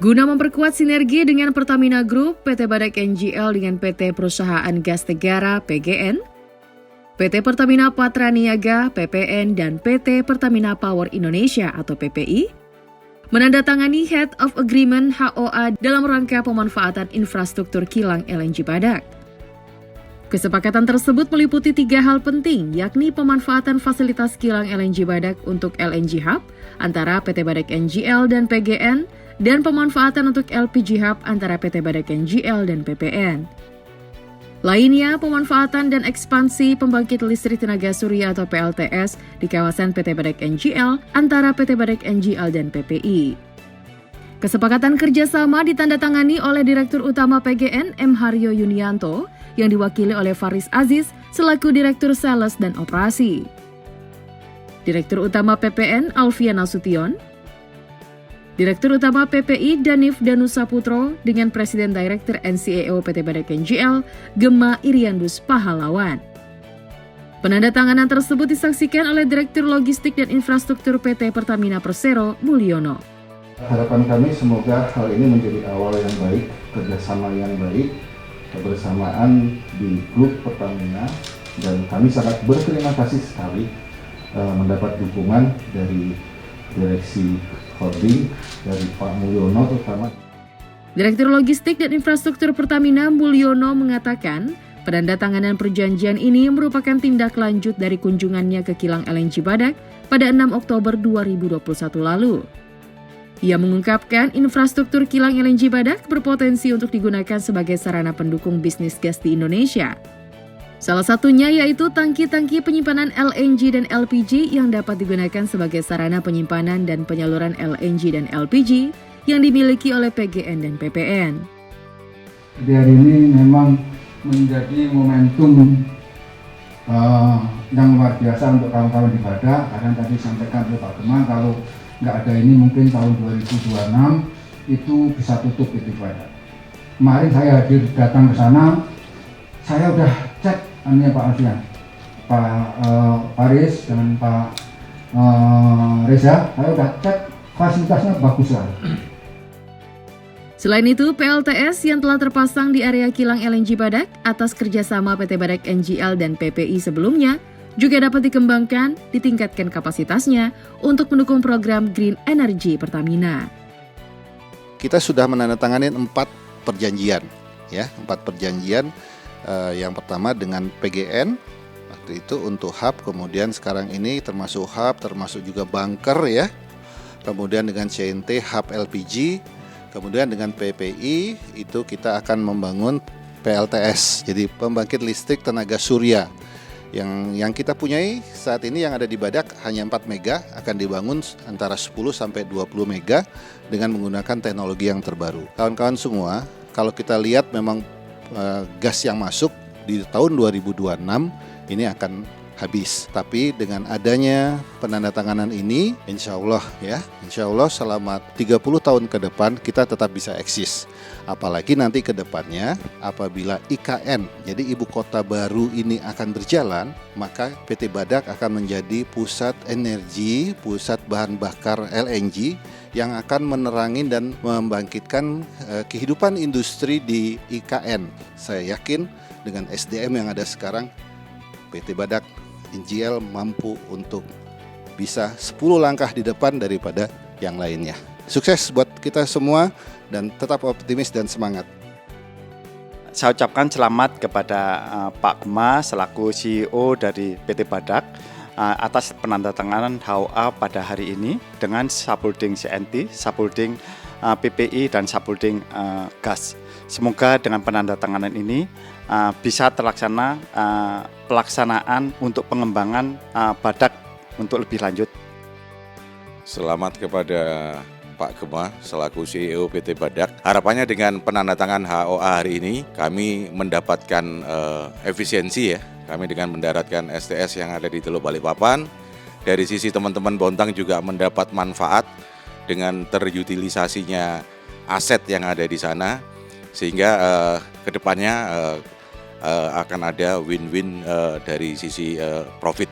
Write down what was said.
Guna memperkuat sinergi dengan Pertamina Group, PT Badak NGL dengan PT Perusahaan Gas Negara (PGN), PT Pertamina Patraniaga (PPN) dan PT Pertamina Power Indonesia atau PPI, menandatangani Head of Agreement HOA dalam rangka pemanfaatan infrastruktur kilang LNG Badak. Kesepakatan tersebut meliputi 3 hal penting, yakni pemanfaatan fasilitas kilang LNG Badak untuk LNG Hub antara PT Badak NGL dan PGN, dan pemanfaatan untuk LPG Hub antara PT Badak NGL dan PPN. Lainnya, pemanfaatan dan ekspansi pembangkit listrik tenaga surya atau PLTS di kawasan PT Badak NGL antara PT Badak NGL dan PPI. Kesepakatan kerjasama ditandatangani oleh Direktur Utama PGN M. Haryo Yunianto yang diwakili oleh Faris Aziz selaku Direktur Sales dan Operasi. Direktur Utama PPN Alfian Nasution, Direktur Utama PPI Danif Danusaputro dengan Presiden Director NCEO PT Badak NGL Gemma Iriandus Pahlawan. Penandatanganan tersebut disaksikan oleh Direktur Logistik dan Infrastruktur PT Pertamina Persero Mulyono. Harapan kami semoga hal ini menjadi awal yang baik, kerjasama yang baik, kebersamaan di grup Pertamina, dan kami sangat berterima kasih sekali mendapat dukungan dari Direksi Holding, dari Pak Mulyono terutama. Direktur Logistik dan Infrastruktur Pertamina Mulyono mengatakan, penandatanganan perjanjian ini merupakan tindak lanjut dari kunjungannya ke kilang LNG Badak pada 6 Oktober 2021 lalu. Ia mengungkapkan infrastruktur kilang LNG Badak berpotensi untuk digunakan sebagai sarana pendukung bisnis gas di Indonesia. Salah satunya yaitu tangki-tangki penyimpanan LNG dan LPG yang dapat digunakan sebagai sarana penyimpanan dan penyaluran LNG dan LPG yang dimiliki oleh PGN dan PPN. Di hari ini memang menjadi momentum yang luar biasa untuk kawan-kawan di Badak, karena tadi sampaikan oleh Pak Gemma kalau nggak ada ini mungkin tahun 2026 itu bisa tutup itu Badak. Kemarin saya datang ke sana, saya udah cek Pak Alfian, Pak Faris dan Pak Reza, saya udah cek fasilitasnya bagus lah. Selain itu, PLTS yang telah terpasang di area kilang LNG Badak atas kerjasama PT Badak NGL dan PPI sebelumnya juga dapat dikembangkan, ditingkatkan kapasitasnya untuk mendukung program Green Energy Pertamina. Kita sudah menandatangani 4 perjanjian, ya, 4 perjanjian. Yang pertama dengan PGN waktu itu untuk hub, kemudian sekarang ini termasuk hub, termasuk juga bunker ya. Kemudian dengan CNT hub LPG, kemudian dengan PPI itu kita akan membangun PLTS, jadi pembangkit listrik tenaga surya. Yang kita punyai saat ini yang ada di Badak hanya 4 mega, akan dibangun antara 10 sampai 20 mega dengan menggunakan teknologi yang terbaru. Kawan-kawan semua, kalau kita lihat memang gas yang masuk di tahun 2026 ini akan habis. Tapi dengan adanya penandatanganan ini, insya Allah selama 30 tahun ke depan kita tetap bisa eksis. Apalagi nanti ke depannya apabila IKN, jadi ibu kota baru ini akan berjalan, maka PT Badak akan menjadi pusat energi, pusat bahan bakar LNG yang akan menerangi dan membangkitkan kehidupan industri di IKN. Saya yakin dengan SDM yang ada sekarang, PT Badak NGL mampu untuk bisa 10 langkah di depan daripada yang lainnya. Sukses buat kita semua dan tetap optimis dan semangat. Saya ucapkan selamat kepada Pak Gemma selaku CEO dari PT Badak atas penandatanganan HOA pada hari ini dengan subholding CNT, subholding PPI dan subholding gas. Semoga dengan penandatanganan ini bisa terlaksana pelaksanaan untuk pengembangan Badak untuk lebih lanjut. Selamat kepada Pak Gemma selaku CEO PT Badak. Harapannya dengan penandatangan HOA hari ini kami mendapatkan efisiensi ya. Kami dengan mendaratkan STS yang ada di Teluk Balikpapan. Dari sisi teman-teman Bontang juga mendapat manfaat dengan terutilisasinya aset yang ada di sana. Sehingga kedepannya akan ada win-win dari sisi profit.